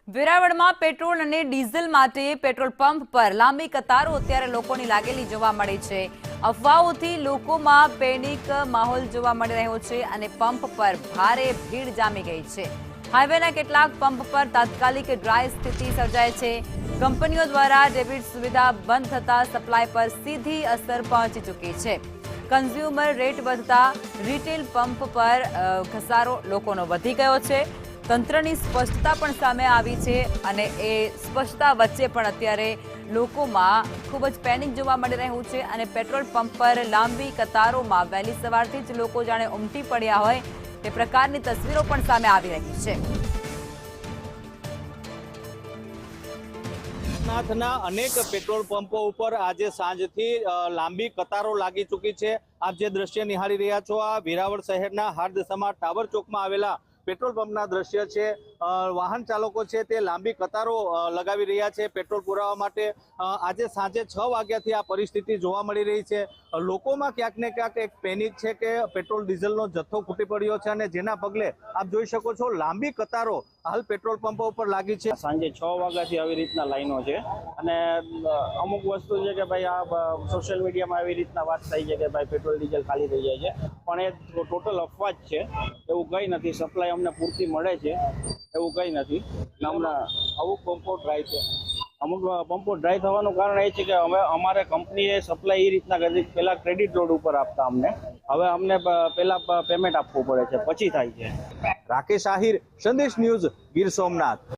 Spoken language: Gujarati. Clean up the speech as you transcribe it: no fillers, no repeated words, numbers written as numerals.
વેરાવળમાં પેટ્રોલ અને ડીઝલ માટે પેટ્રોલ પંપ પર લાંબી કતારો અત્યારે લોકોની લાગેલી જોવા મળી છે। અફવાઓથી લોકોમાં પેનિક માહોલ જોવા મળી રહ્યો છે અને પંપ પર ભારે ભીડ જામી ગઈ છે। હાઈવેના કેટલાક પંપ પર તાત્કાલિક ડ્રાય સ્થિતિ સર્જાય છે। કંપનીઓ દ્વારા ડેબિટ સુવિધા બંધ થતા સપ્લાય પર સીધી અસર પહોંચી ચૂકી છે। કન્ઝ્યુમર રેટ વધતા રિટેલ પંપ પર ઘસારો લોકોનો વધી ગયો છે। તંત્રની સ્પષ્ટતા પણ સામે આવી છે અને એ સ્પષ્ટતા વચ્ચે પણ અત્યારે લોકોમાં ખૂબ જ પેનિક જોવા મળી રહ્યું છે અને પેટ્રોલ પંપ પર લાંબી કતારોમાં વહેલી સવારથી જ લોકો જાણે ઉમટી પડ્યા હોય તે પ્રકારની તસવીરો પણ સામે આવી રહી છે। નાથના અનેક પેટ્રોલ પંપો ઉપર આજે સાંજથી લાંબી કતારો લાગી ચૂકી છે। આપ જે દ્રશ્ય નિહાળી રહ્યા છો આ વેરાવળ શહેરના હાર્દસમા ટાવર ચોકમાં આવેલા પેટ્રોલ પંપના દ્રશ્ય છે। વાહન ચાલકો છે તે લાંબી કતારો લગાવી રહ્યા છે પેટ્રોલ પુરાવા માટે। આજે સાંજે 6 વાગ્યાથી આ પરિસ્થિતિ જોવા મળી રહી છે। લોકોમાં ક્યાંક ને ક્યાંક એક પેનિક છે કે પેટ્રોલ ડીઝલનો જથ્થો ખૂટી પડ્યો છે અને જેના પગલે આપ જોઈ શકો છો લાંબી કતારો હાલ પેટ્રોલ પંપો ઉપર લાગી છે। સાંજે 6 વાગ્યાથી આવી રીતના લાઈનો છે અને અમુક વસ્તુ છે કે ભાઈ આ સોશિયલ મીડિયામાં આવી રીતના વાત થઈ છે કે ભાઈ પેટ્રોલ ડીઝલ ખાલી થઈ જાય છે, પણ એ ટોટલ અફવા જ છે। એવું કંઈ નથી, સપ્લાય અમને પૂરતી મળે છે, એવું કંઈ નથી। હમણાં અમુક પંપો ડ્રાય છે, અમુક પંપો ડ્રાય થવાનું કારણ એ છે કે અમારે કંપનીએ સપ્લાય એ રીતના કરી પહેલાં ક્રેડિટ રોડ ઉપર આપતા અમને, હવે અમને પહેલાં પેમેન્ટ આપવું પડે છે પછી થાય છે। રાકેશ આહિર, સંદેશ ન્યૂઝ, ગીર સોમનાથ।